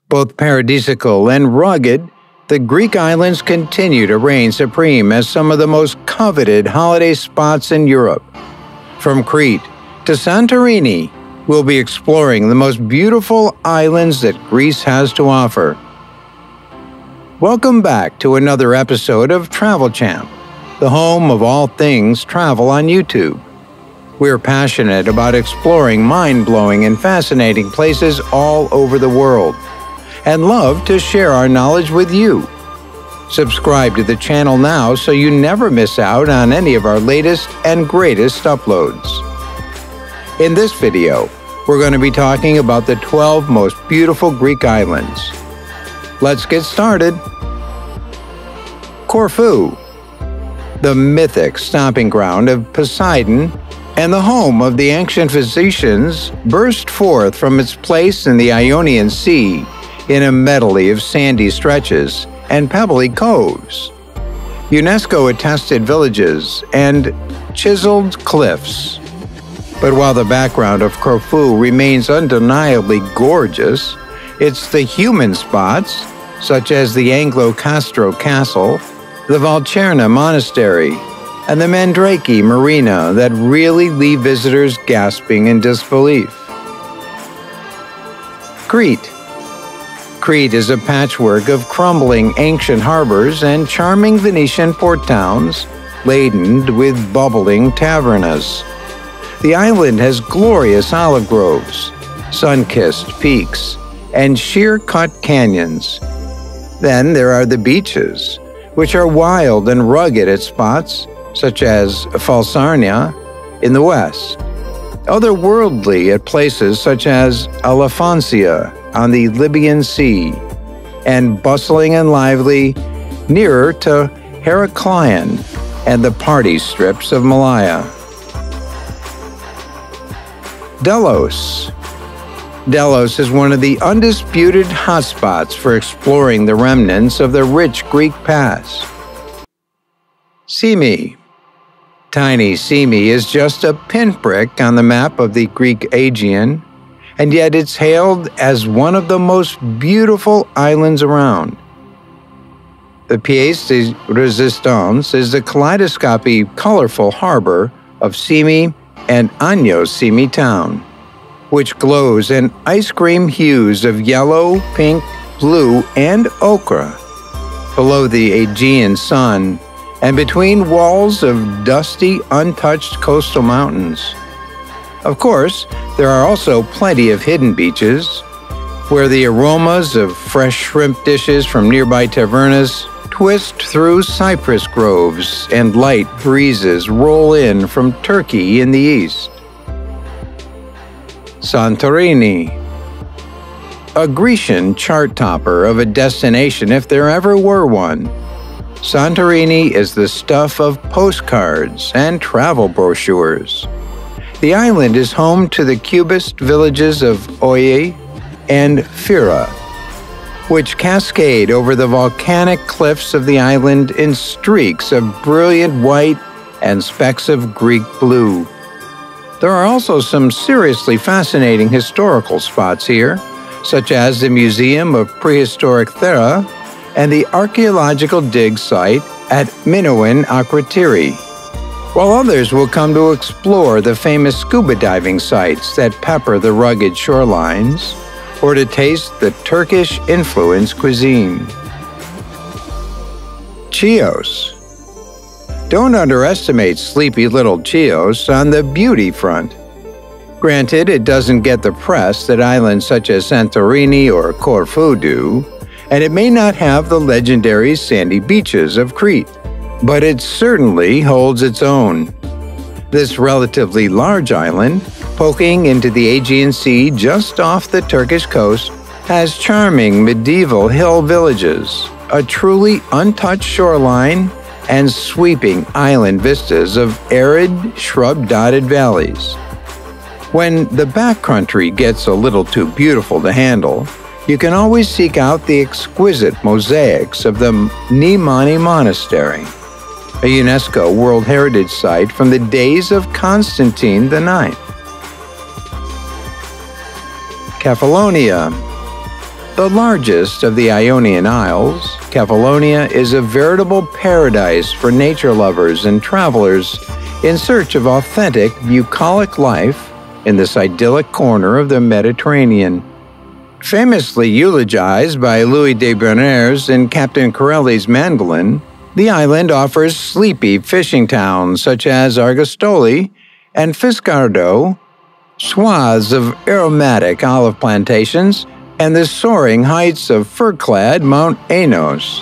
Both paradisiacal and rugged, the Greek islands continue to reign supreme as some of the most coveted holiday spots in Europe. From Crete to Santorini, we'll be exploring the most beautiful islands that Greece has to offer. Welcome back to another episode of Travel Champ, the home of all things travel on YouTube. We're passionate about exploring mind-blowing and fascinating places all over the world, and love to share our knowledge with you. Subscribe to the channel now so you never miss out on any of our latest and greatest uploads. In this video, we're going to be talking about the 12 most beautiful Greek islands. Let's get started. Corfu, the mythic stomping ground of Poseidon and the home of the ancient physicians, burst forth from its place in the Ionian Sea in a medley of sandy stretches and pebbly coves, UNESCO-attested villages, and chiseled cliffs. But while the background of Corfu remains undeniably gorgeous, it's the human spots, such as the Anglo-Castro Castle, the Valcherna Monastery, and the Mandrake Marina that really leave visitors gasping in disbelief. Crete. Crete is a patchwork of crumbling ancient harbors and charming Venetian port towns, laden with bubbling tavernas. The island has glorious olive groves, sun-kissed peaks, and sheer-cut canyons. Then there are the beaches, which are wild and rugged at spots, such as Falsarnia in the west, otherworldly at places such as Alefonsia on the Libyan Sea, and bustling and lively nearer to Heraklion and the party strips of Malaya. Delos. Delos is one of the undisputed hotspots for exploring the remnants of the rich Greek past. 𝐦𝐨𝐫𝐞. Tiny 𝐦𝐨𝐵 is just a pinprick on the map of the Greek Aegean, and yet it's hailed as one of the most beautiful islands around. The pièce de résistance is the kaleidoscopic, colorful harbor of 𝐦𝐨𝐵 and 𝐦𝐤𝐤𝐤 town, which glows in ice cream hues of yellow, pink, blue, and ochre. Below the Aegean sun, and between walls of dusty, untouched coastal mountains. Of course, there are also plenty of hidden beaches, where the aromas of fresh shrimp dishes from nearby tavernas twist through cypress groves and light breezes roll in from Turkey in the east. Santorini. A Grecian chart-topper of a destination if there ever were one, Santorini is the stuff of postcards and travel brochures. The island is home to the cubist villages of 𝐦𝐤𝐤 and 𝐵𝐵𝐻𝑖ra, which cascade over the volcanic cliffs of the island in streaks of brilliant white and specks of Greek blue. There are also some seriously fascinating historical spots here, such as the Museum of Prehistoric Thera and the archaeological dig site at Minoan Akrotiri, while others will come to explore the famous scuba diving sites that pepper the rugged shorelines, or to taste the Turkish-influenced cuisine. Chios. Don't underestimate sleepy little Chios on the beauty front. Granted, it doesn't get the press that islands such as Santorini or Corfu do, and it may not have the legendary sandy beaches of Crete, but it certainly holds its own. This relatively large island, poking into the Aegean Sea just off the Turkish coast, has charming medieval hill villages, a truly untouched shoreline, and sweeping island vistas of arid, shrub-dotted valleys. When the backcountry gets a little too beautiful to handle, you can always seek out the exquisite mosaics of the Nimani Monastery, a UNESCO World Heritage Site from the days of Constantine IX. Catalonia. The largest of the Ionian Isles, Kefalonia is a veritable paradise for nature lovers and travelers in search of authentic, bucolic life in this idyllic corner of the Mediterranean. Famously eulogized by Louis de Bernières in Captain Corelli's Mandolin, the island offers sleepy fishing towns such as Argostoli and Fiscardo, swaths of aromatic olive plantations, and the soaring heights of fir-clad Mount Aenos.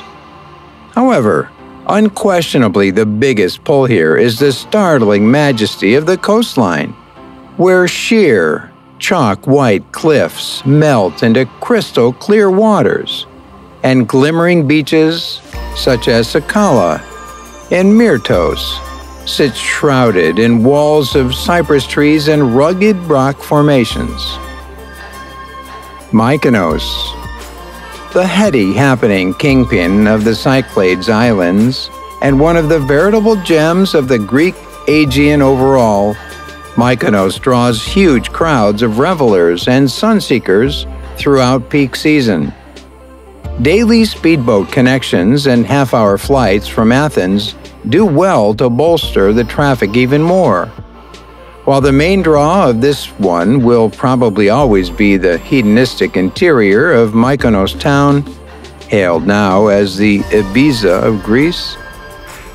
However, unquestionably the biggest pull here is the startling majesty of the coastline, where sheer, chalk-white cliffs melt into crystal-clear waters, and glimmering beaches such as Sakala and Myrtos sit shrouded in walls of cypress trees and rugged rock formations. Mykonos, the heady happening kingpin of the Cyclades Islands and one of the veritable gems of the Greek Aegean overall, Mykonos draws huge crowds of revelers and sunseekers throughout peak season. Daily speedboat connections and half-hour flights from Athens do well to bolster the traffic even more. While the main draw of this one will probably always be the hedonistic interior of Mykonos town, hailed now as the Ibiza of Greece,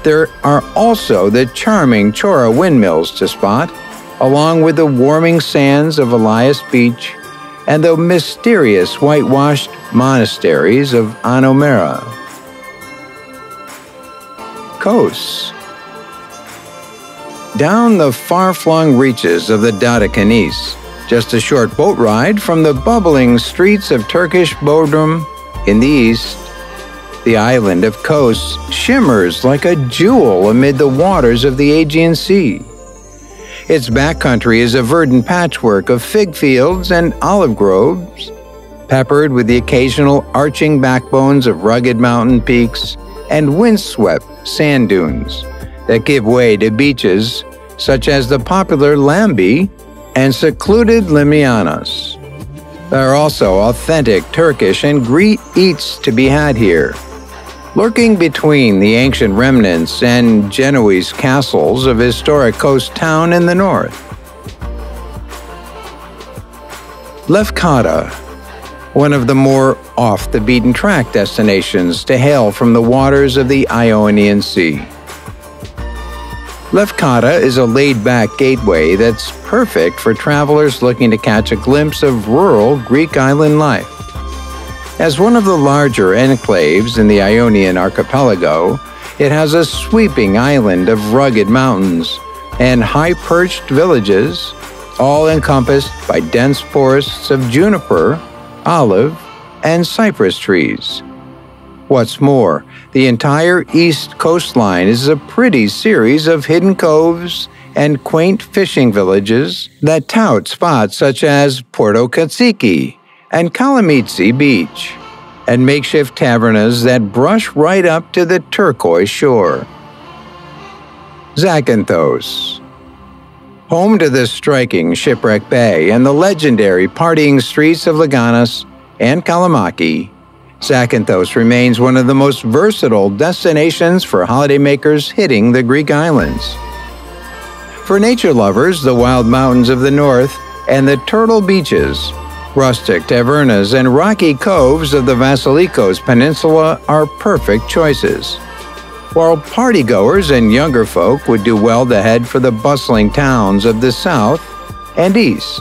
there are also the charming Chora windmills to spot, along with the warming sands of Elias Beach and the mysterious whitewashed monasteries of Anomera. Kos. Down the far-flung reaches of the Dodecanese, just a short boat ride from the bubbling streets of Turkish Bodrum in the east, the island of Kos shimmers like a jewel amid the waters of the Aegean Sea. Its backcountry is a verdant patchwork of fig fields and olive groves, peppered with the occasional arching backbones of rugged mountain peaks and windswept sand dunes that give way to beaches such as the popular Lambi and secluded Limnianos. There are also authentic Turkish and Greek eats to be had here, lurking between the ancient remnants and Genoese castles of historic coast town in the north. Lefkada, one of the more off-the-beaten-track destinations to hail from the waters of the Ionian Sea. Lefkada is a laid-back gateway that's perfect for travelers looking to catch a glimpse of rural Greek island life. As one of the larger enclaves in the Ionian archipelago, it has a sweeping island of rugged mountains and high-perched villages, all encompassed by dense forests of juniper, olive, and cypress trees. What's more, the entire east coastline is a pretty series of hidden coves and quaint fishing villages that tout spots such as Porto Katsiki and Kalamitsi Beach, and makeshift tavernas that brush right up to the turquoise shore. Zakynthos. Home to the striking Shipwreck Bay and the legendary partying streets of Leganas and Kalamaki, Zakynthos remains one of the most versatile destinations for holidaymakers hitting the Greek islands. For nature lovers, the wild mountains of the north and the turtle beaches, rustic tavernas, and rocky coves of the Vasilikos Peninsula are perfect choices, while partygoers and younger folk would do well to head for the bustling towns of the south and east.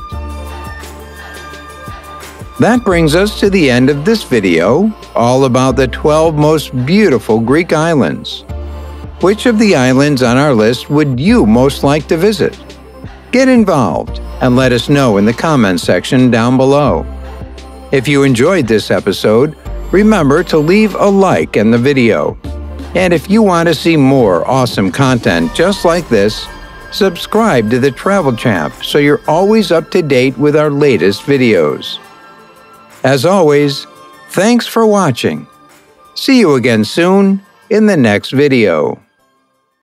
That brings us to the end of this video, all about the 12 most beautiful Greek islands. Which of the islands on our list would you most like to visit? Get involved and let us know in the comments section down below. If you enjoyed this episode, remember to leave a like in the video. And if you want to see more awesome content just like this, subscribe to the Travel Champ so you're always up to date with our latest videos. As always, thanks for watching. See you again soon in the next video.